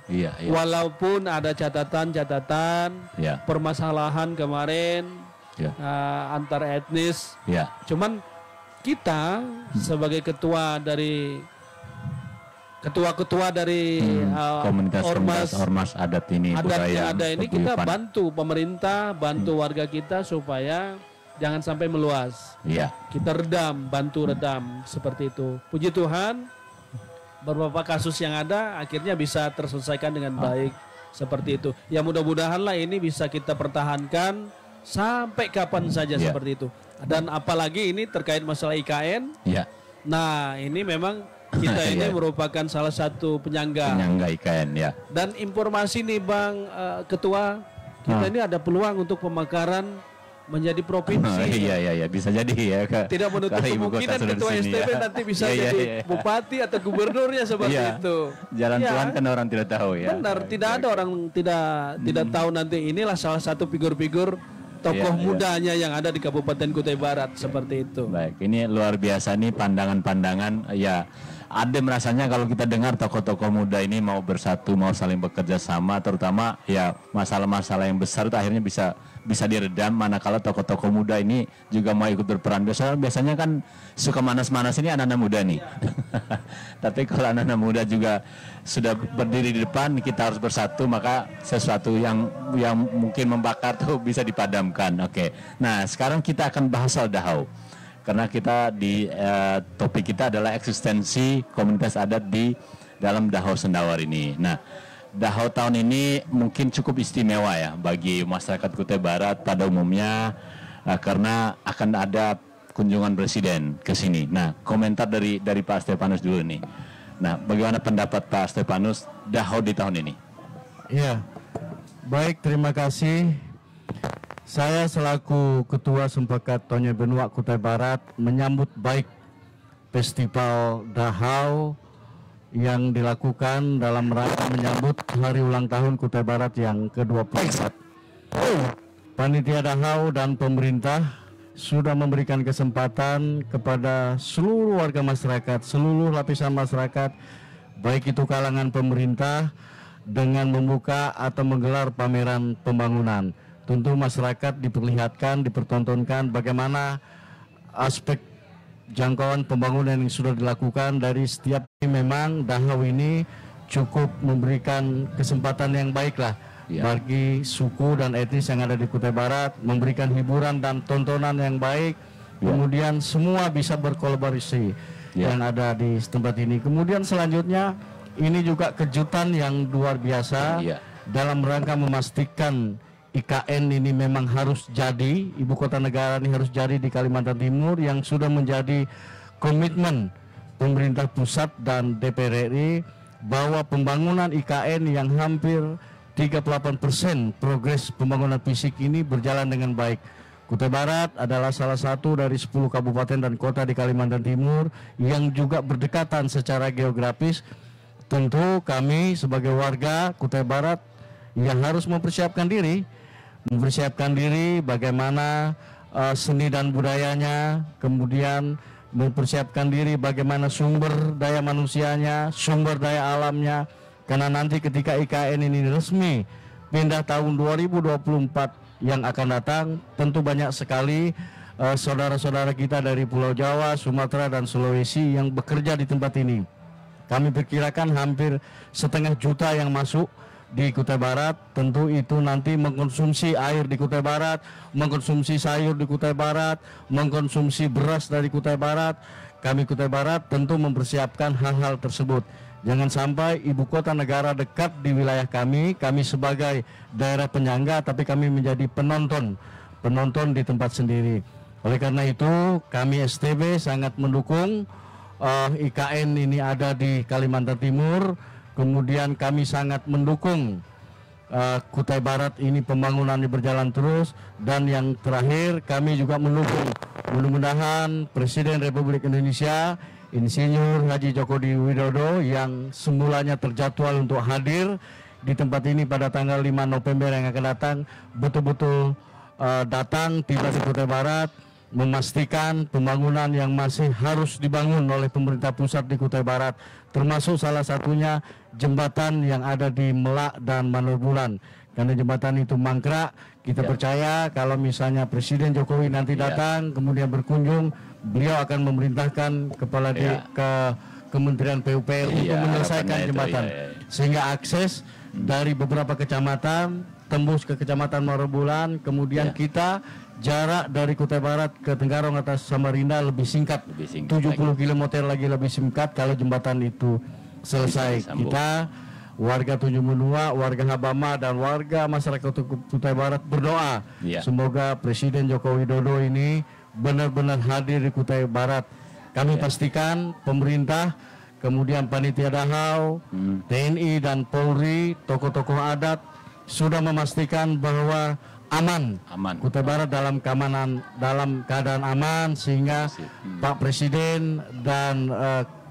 Walaupun ada catatan permasalahan kemarin antar etnis. Cuman kita sebagai ketua dari ormas adat ini, yang ada ini, kita bantu pemerintah, bantu warga kita supaya jangan sampai meluas. Kita bantu redam seperti itu. Puji Tuhan, beberapa kasus yang ada akhirnya bisa terselesaikan dengan baik seperti itu. Ya mudah-mudahanlah ini bisa kita pertahankan sampai kapan saja seperti itu. Dan apalagi ini terkait masalah IKN. Nah, ini memang kita ini merupakan salah satu penyangga IKN Dan informasi nih Bang Ketua, kita ini ada peluang untuk pemekaran menjadi provinsi. Iya, bisa jadi ya. Tidak menutup kemungkinan Ketua STB nanti bisa jadi bupati atau gubernurnya seperti itu. Jalan Tuhan kan orang tidak tahu ya. Benar, tidak ada orang tidak tahu nanti. Inilah salah satu figur-figur tokoh mudanya yang ada di Kabupaten Kutai Barat seperti itu. Baik, ini luar biasa nih pandangan-pandangan ya. Adem rasanya kalau kita dengar tokoh-tokoh muda ini mau bersatu, mau saling bekerja sama, terutama ya masalah-masalah yang besar itu akhirnya bisa diredam manakala tokoh-tokoh muda ini juga mau ikut berperan. Biasanya kan suka manas-manas ini anak-anak muda nih. Tapi kalau anak-anak muda juga sudah berdiri di depan, kita harus bersatu, maka sesuatu yang mungkin membakar tuh bisa dipadamkan. Oke. Nah, sekarang kita akan bahas soal Dahau. Karena kita di topik kita adalah eksistensi komunitas adat di dalam Dahau Sendawar ini. Nah, Dahau tahun ini mungkin cukup istimewa ya bagi masyarakat Kutai Barat pada umumnya karena akan ada kunjungan presiden ke sini. Nah, komentar dari Pak Stefanus dulu nih. Nah, bagaimana pendapat Pak Stefanus Dahau di tahun ini? Iya, baik, terima kasih. Saya selaku Ketua Sempakat Tonye Benua Kutai Barat menyambut baik Festival Dahau yang dilakukan dalam rangka menyambut hari ulang tahun Kutai Barat yang ke-24. Panitia Dahau dan pemerintah sudah memberikan kesempatan kepada seluruh warga masyarakat, seluruh lapisan masyarakat, baik itu kalangan pemerintah, dengan membuka atau menggelar pameran pembangunan. Tentu masyarakat diperlihatkan, dipertontonkan bagaimana aspek jangkauan pembangunan yang sudah dilakukan dari setiap. Memang Dahau ini cukup memberikan kesempatan yang baik lah bagi suku dan etnis yang ada di Kutai Barat, memberikan hiburan dan tontonan yang baik. Kemudian semua bisa berkolaborasi yang ada di tempat ini. Kemudian selanjutnya ini juga kejutan yang luar biasa dalam rangka memastikan IKN ini memang harus jadi, ibu kota negara ini harus jadi di Kalimantan Timur, yang sudah menjadi komitmen pemerintah pusat dan DPR RI bahwa pembangunan IKN yang hampir 38% progres pembangunan fisik ini berjalan dengan baik. Kutai Barat adalah salah satu dari 10 kabupaten dan kota di Kalimantan Timur yang juga berdekatan secara geografis. Tentu kami sebagai warga Kutai Barat yang harus mempersiapkan diri bagaimana seni dan budayanya, kemudian mempersiapkan diri bagaimana sumber daya manusianya, sumber daya alamnya, karena nanti ketika IKN ini resmi pindah tahun 2024 yang akan datang, tentu banyak sekali saudara-saudara kita dari Pulau Jawa, Sumatera, dan Sulawesi yang bekerja di tempat ini. Kami perkirakan hampir 1,5 juta yang masuk di Kutai Barat. Tentu itu nanti mengkonsumsi air di Kutai Barat, mengkonsumsi sayur di Kutai Barat, mengkonsumsi beras dari Kutai Barat. Kami Kutai Barat tentu mempersiapkan hal-hal tersebut. Jangan sampai ibu kota negara dekat di wilayah kami sebagai daerah penyangga, tapi kami menjadi penonton di tempat sendiri. Oleh karena itu, kami STB sangat mendukung IKN ini ada di Kalimantan Timur. Kemudian kami sangat mendukung Kutai Barat ini pembangunannya berjalan terus. Dan yang terakhir, kami juga mendukung mudah-mudahan Presiden Republik Indonesia Insinyur Haji Joko Widodo yang semulanya terjadwal untuk hadir di tempat ini pada tanggal 5 November yang akan datang, betul-betul datang tiba di Kutai Barat, memastikan pembangunan yang masih harus dibangun oleh pemerintah pusat di Kutai Barat, termasuk salah satunya jembatan yang ada di Melak dan Manur Bulan. Karena jembatan itu mangkrak, kita percaya kalau misalnya Presiden Jokowi nanti datang, kemudian berkunjung, beliau akan memerintahkan kepala ke Kementerian PUPR untuk menyelesaikan jembatan. Sehingga akses dari beberapa kecamatan tembus ke Kecamatan Manur Bulan, kemudian kita jarak dari Kutai Barat ke Tenggarong atas Samarinda lebih singkat, 70 km lagi lebih singkat kalau jembatan itu selesai. Kita warga Tanjung Benua, warga Habama, dan warga masyarakat Kutai Barat berdoa semoga Presiden Joko Widodo ini benar-benar hadir di Kutai Barat. Kami pastikan pemerintah, kemudian panitia Dahau, TNI dan Polri, tokoh-tokoh adat sudah memastikan bahwa aman. Kutai Barat dalam keadaan aman, sehingga Pak Presiden dan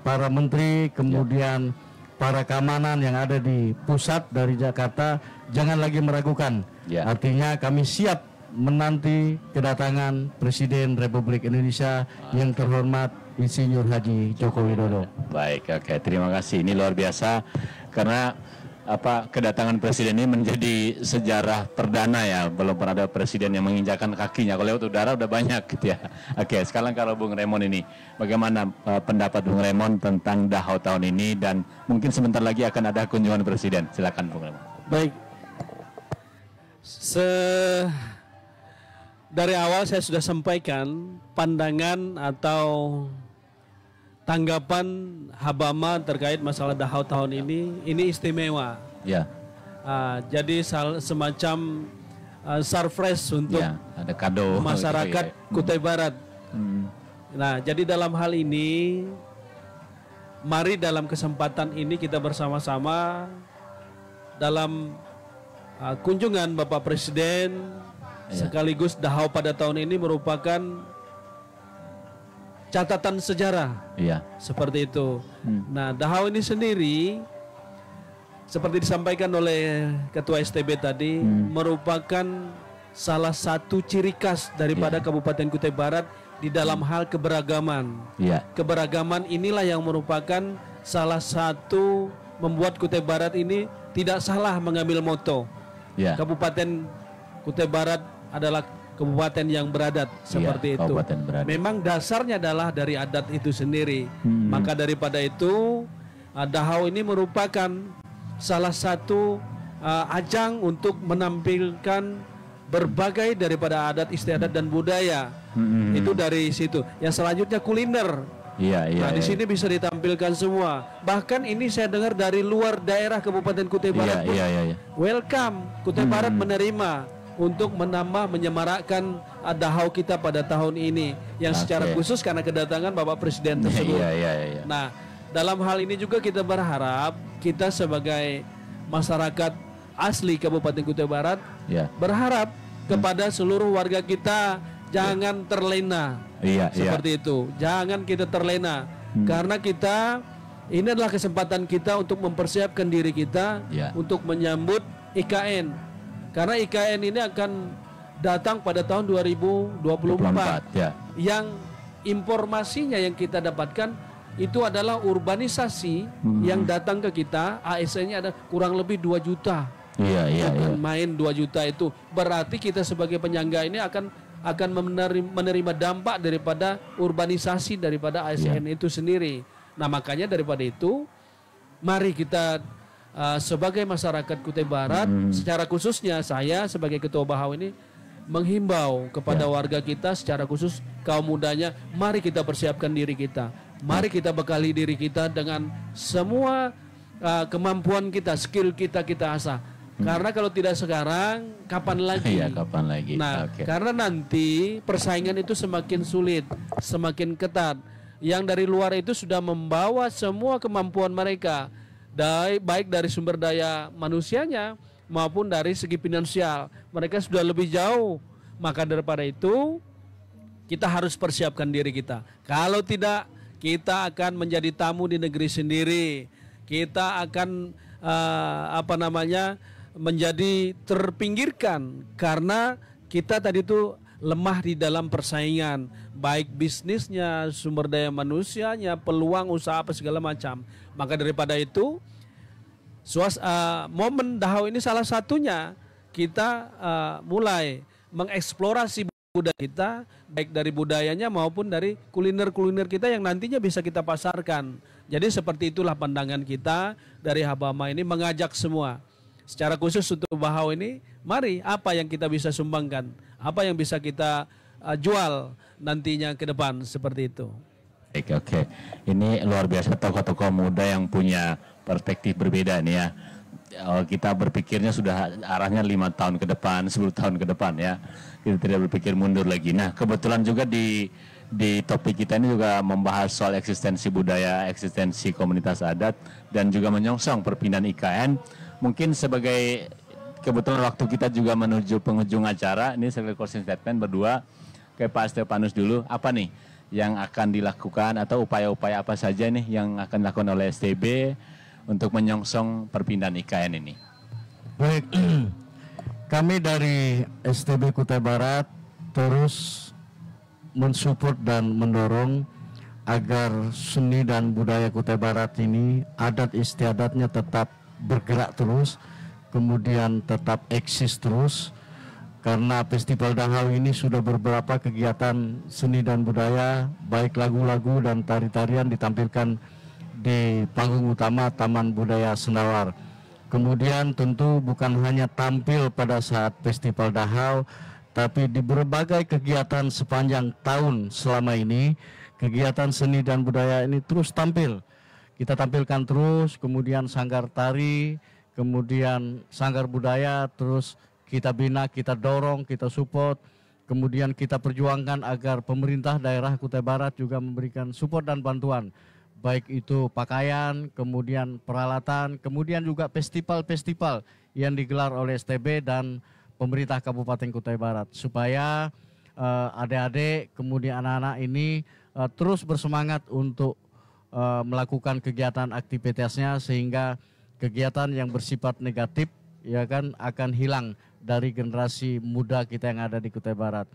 para menteri, kemudian para keamanan yang ada di pusat dari Jakarta jangan lagi meragukan. Artinya kami siap menanti kedatangan Presiden Republik Indonesia yang terhormat Insinyur Haji Joko Widodo. Baik, oke, terima kasih. Ini luar biasa karena kedatangan presiden ini menjadi sejarah perdana ya. Belum pernah ada presiden yang menginjakan kakinya. Kalau lewat udara udah banyak gitu ya. Oke, sekarang kalau Bung Raymond ini, bagaimana pendapat Bung Raymond tentang Dahau tahun ini, dan mungkin sebentar lagi akan ada kunjungan presiden. Silakan Bung Raymond. Baik. Dari awal saya sudah sampaikan pandangan atau tanggapan Habama terkait masalah Dahau tahun ini istimewa. Jadi semacam surprise untuk ada kado masyarakat Kutai Barat. Nah, jadi dalam hal ini, mari dalam kesempatan ini kita bersama-sama dalam kunjungan Bapak Presiden sekaligus Dahau pada tahun ini merupakan catatan sejarah, seperti itu. Nah, Dahau ini sendiri, seperti disampaikan oleh Ketua STB tadi, merupakan salah satu ciri khas daripada Kabupaten Kutai Barat di dalam hal keberagaman. Keberagaman inilah yang merupakan salah satu membuat Kutai Barat ini tidak salah mengambil moto. Kabupaten Kutai Barat adalah kabupaten yang beradat, seperti itu. Memang dasarnya adalah dari adat itu sendiri. Maka daripada itu, Dahau ini merupakan salah satu ajang untuk menampilkan berbagai daripada adat istiadat dan budaya. Itu dari situ. Yang selanjutnya kuliner. Nah, di sini bisa ditampilkan semua. Bahkan ini saya dengar dari luar daerah Kabupaten Kutai Barat. Welcome, Kutai Barat menerima untuk menambah menyemarakkan Dahau kita pada tahun ini yang secara khusus karena kedatangan Bapak Presiden tersebut. Nah, dalam hal ini juga kita berharap kita sebagai masyarakat asli Kabupaten Kutai Barat berharap kepada seluruh warga kita jangan terlena. Seperti itu. Jangan kita terlena karena kita ini adalah kesempatan kita untuk mempersiapkan diri kita untuk menyambut IKN. Karena IKN ini akan datang pada tahun 2024. Yang informasinya yang kita dapatkan itu adalah urbanisasi yang datang ke kita, ASN-nya ada kurang lebih 2 juta. Main 2 juta itu berarti kita sebagai penyangga ini akan akan menerima dampak daripada urbanisasi daripada ASN itu sendiri. Nah, makanya daripada itu, mari kita sebagai masyarakat Kutai Barat, secara khususnya saya sebagai Ketua Bahau ini menghimbau kepada warga kita, secara khusus kaum mudanya, mari kita persiapkan diri kita. Mari kita bekali diri kita dengan semua kemampuan kita, skill kita asah. Karena kalau tidak sekarang, kapan lagi? Iya, kapan lagi? Nah, karena nanti persaingan itu semakin sulit, semakin ketat. Yang dari luar itu sudah membawa semua kemampuan mereka, baik dari sumber daya manusianya maupun dari segi finansial. Mereka sudah lebih jauh. Maka daripada itu, kita harus persiapkan diri kita. Kalau tidak, kita akan menjadi tamu di negeri sendiri. Kita akan menjadi terpinggirkan karena kita tadi itu lemah di dalam persaingan, baik bisnisnya, sumber daya manusianya, peluang usaha apa segala macam. Maka daripada itu, momen Dahau ini salah satunya kita mulai mengeksplorasi budaya kita, baik dari budayanya maupun dari kuliner-kuliner kita yang nantinya bisa kita pasarkan. Jadi seperti itulah pandangan kita dari Habama ini, mengajak semua. Secara khusus untuk Bahau ini, mari apa yang kita bisa sumbangkan, apa yang bisa kita jual nantinya ke depan, seperti itu. Oke. Ini luar biasa, tokoh-tokoh muda yang punya perspektif berbeda nih ya. Kita berpikirnya sudah arahnya 5 tahun ke depan, 10 tahun ke depan ya. Kita tidak berpikir mundur lagi. Nah, kebetulan juga di topik kita ini juga membahas soal eksistensi budaya, eksistensi komunitas adat, dan juga menyongsong perpindahan IKN. Mungkin sebagai kebetulan waktu kita juga menuju penghujung acara, ini sebagai closing statement berdua ke Pak Stefanus dulu, apa nih yang akan dilakukan atau upaya-upaya apa saja nih yang akan dilakukan oleh STB untuk menyongsong perpindahan IKN ini? Baik, kami dari STB Kutai Barat terus mensupport dan mendorong agar seni dan budaya Kutai Barat ini, adat istiadatnya tetap bergerak terus, kemudian tetap eksis terus, karena Festival Dahau ini sudah beberapa kegiatan seni dan budaya, baik lagu-lagu dan tari-tarian ditampilkan di panggung utama Taman Budaya Sendawar. Kemudian tentu bukan hanya tampil pada saat Festival Dahau, tapi di berbagai kegiatan sepanjang tahun selama ini, kegiatan seni dan budaya ini terus tampil. Kita tampilkan terus, kemudian sanggar tari, kemudian sanggar budaya, terus kita bina, kita dorong, kita support, kemudian kita perjuangkan agar pemerintah daerah Kutai Barat juga memberikan support dan bantuan, baik itu pakaian, kemudian peralatan, kemudian juga festival-festival yang digelar oleh STB dan pemerintah Kabupaten Kutai Barat, supaya adik-adik, kemudian anak-anak ini terus bersemangat untuk melakukan kegiatan aktivitasnya, sehingga kegiatan yang bersifat negatif ya kan akan hilang dari generasi muda kita yang ada di Kutai Barat.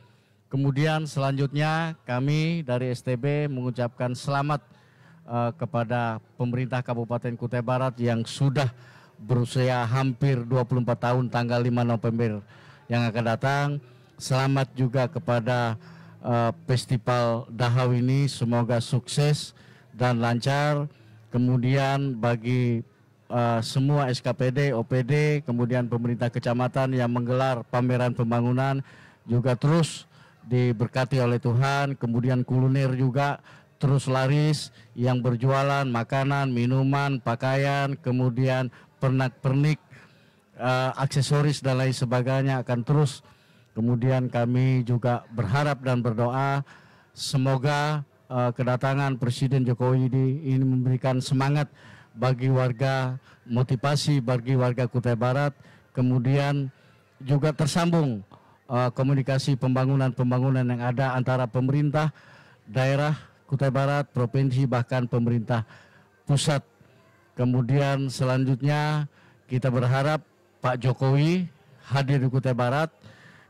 Kemudian selanjutnya kami dari STB mengucapkan selamat kepada pemerintah Kabupaten Kutai Barat yang sudah berusia hampir 24 tahun tanggal 5 November yang akan datang. Selamat juga kepada Festival Dahau ini, semoga sukses dan lancar. Kemudian bagi semua SKPD, OPD, kemudian pemerintah kecamatan yang menggelar pameran pembangunan juga terus diberkati oleh Tuhan. Kemudian kuliner juga terus laris, yang berjualan makanan, minuman, pakaian, kemudian pernak-pernik, aksesoris dan lain sebagainya akan terus. Kemudian kami juga berharap dan berdoa semoga kedatangan Presiden Jokowi ini memberikan semangat bagi warga, motivasi bagi warga Kutai Barat, kemudian juga tersambung komunikasi pembangunan yang ada antara pemerintah daerah Kutai Barat, provinsi, bahkan pemerintah pusat. Kemudian selanjutnya kita berharap Pak Jokowi hadir di Kutai Barat,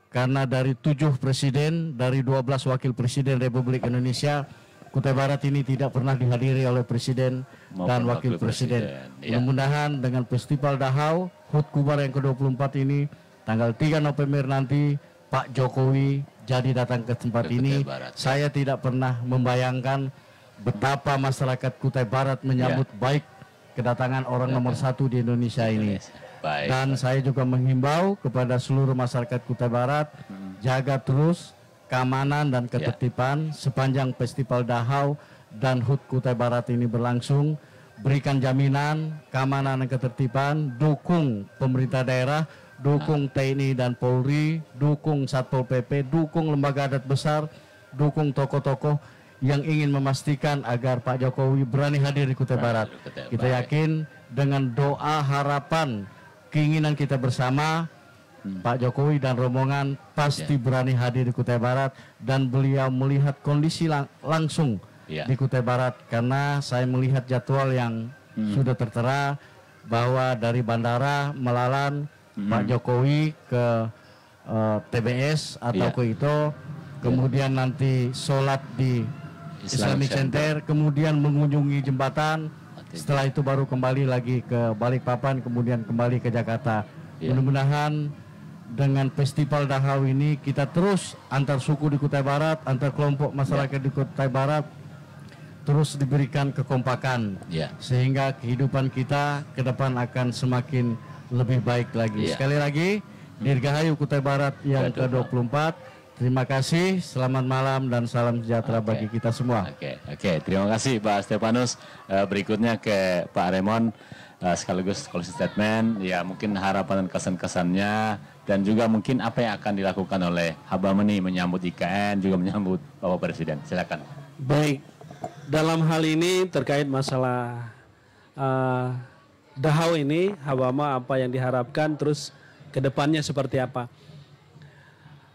karena dari 7 presiden, dari 12 wakil presiden Republik Indonesia, Kutai Barat ini tidak pernah dihadiri oleh presiden dan wakil presiden. Mudah-mudahan dengan Festival Dahau HUT Kubar yang ke-24 ini tanggal 3 November nanti, Pak Jokowi jadi datang ke tempat ini. Saya tidak pernah membayangkan betapa masyarakat Kutai Barat menyambut baik kedatangan orang nomor 1 di Indonesia ini. Dan saya juga menghimbau kepada seluruh masyarakat Kutai Barat, jaga terus keamanan dan ketertiban sepanjang Festival Dahau dan HUT Kutai Barat ini berlangsung. Berikan jaminan keamanan dan ketertiban, dukung pemerintah daerah, dukung TNI dan Polri, dukung Satpol PP, dukung lembaga adat besar, dukung tokoh-tokoh yang ingin memastikan agar Pak Jokowi berani hadir di Kutai Barat. Kita yakin dengan doa, harapan, keinginan kita bersama, Pak Jokowi dan rombongan pasti berani hadir di Kutai Barat, dan beliau melihat kondisi langsung di Kutai Barat, karena saya melihat jadwal yang sudah tertera bahwa dari bandara Melalan Pak Jokowi ke TBS atau ke ITO, kemudian nanti sholat di Islamic Center, kemudian mengunjungi jembatan, setelah itu baru kembali lagi ke Balikpapan, kemudian kembali ke Jakarta. Mudah-mudahan dengan Festival Dahau ini kita terus antar suku di Kutai Barat, antar kelompok masyarakat di Kutai Barat terus diberikan kekompakan, sehingga kehidupan kita ke depan akan semakin lebih baik lagi. Sekali lagi, Dirgahayu Kutai Barat yang ke-24. Terima kasih, selamat malam dan salam sejahtera bagi kita semua. Terima kasih Pak Stefanus. Berikutnya ke Pak Raymond, sekaligus closing statement, ya mungkin harapan dan kesan-kesannya, dan juga mungkin apa yang akan dilakukan oleh Habameni menyambut IKN, juga menyambut Bapak Presiden. Silakan. Baik, dalam hal ini terkait masalah Dahau ini, Habama apa yang diharapkan, terus ke depannya seperti apa.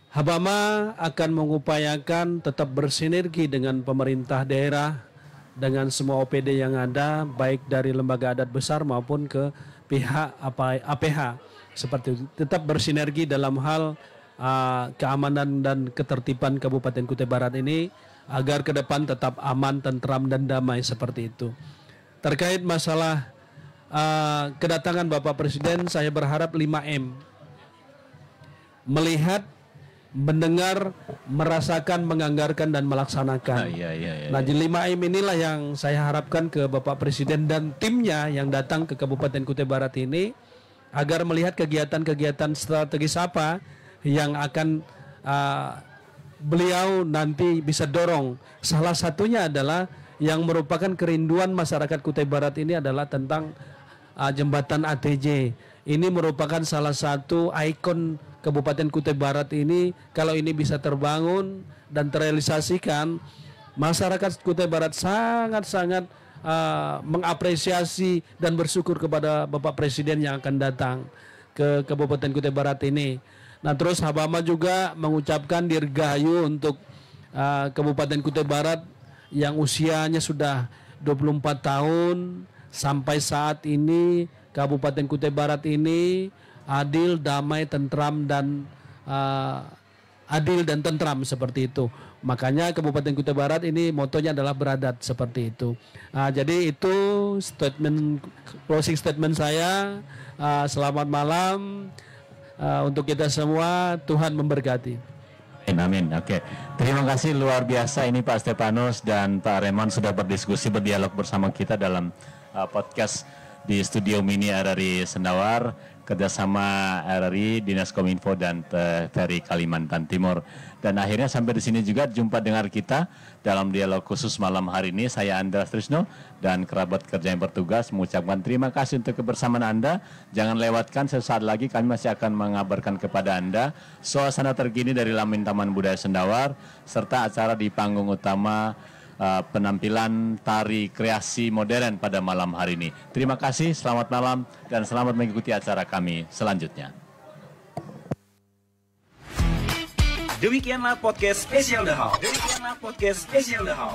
Habama akan mengupayakan tetap bersinergi dengan pemerintah daerah, dengan semua OPD yang ada, baik dari lembaga adat besar maupun ke pihak APH. Seperti itu, tetap bersinergi dalam hal keamanan dan ketertiban Kabupaten Kutai Barat ini, agar ke depan tetap aman, tentram, dan damai seperti itu. Terkait masalah kedatangan Bapak Presiden, saya berharap 5M. Melihat, mendengar, merasakan, menganggarkan, dan melaksanakan. Nah, di 5M inilah yang saya harapkan ke Bapak Presiden dan timnya yang datang ke Kabupaten Kutai Barat ini, agar melihat kegiatan-kegiatan strategis apa yang akan beliau nanti bisa dorong. Salah satunya adalah yang merupakan kerinduan masyarakat Kutai Barat ini adalah tentang jembatan ATJ. Ini merupakan salah satu ikon Kabupaten Kutai Barat ini. Kalau ini bisa terbangun dan terrealisasikan, masyarakat Kutai Barat sangat-sangat mengapresiasi dan bersyukur kepada Bapak Presiden yang akan datang ke Kabupaten Kutai Barat ini. Nah, terus Habama juga mengucapkan dirgahayu untuk Kabupaten Kutai Barat yang usianya sudah 24 tahun. Sampai saat ini Kabupaten Kutai Barat ini adil, damai, tentram, dan adil dan tentram seperti itu. Makanya Kabupaten Kutai Barat ini motonya adalah beradat seperti itu. Jadi itu closing statement saya. Selamat malam untuk kita semua. Tuhan memberkati. Amin. Terima kasih luar biasa ini Pak Stefanus dan Pak Raymond sudah berdiskusi, berdialog bersama kita dalam podcast di studio mini RRI Sendawar, kerjasama RRI, Dinas Kominfo, dan TVRI Kalimantan Timur. Dan akhirnya sampai di sini juga jumpa dengar kita dalam dialog khusus malam hari ini. Saya Andreas Trisno dan kerabat kerja yang bertugas mengucapkan terima kasih untuk kebersamaan Anda. Jangan lewatkan, sesaat lagi kami masih akan mengabarkan kepada Anda suasana terkini dari Lamin Taman Budaya Sendawar, serta acara di panggung utama penampilan tari kreasi modern pada malam hari ini. Terima kasih, selamat malam, dan selamat mengikuti acara kami selanjutnya. Demikianlah podcast spesial Dahau.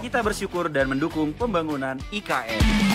Kita bersyukur dan mendukung pembangunan IKN.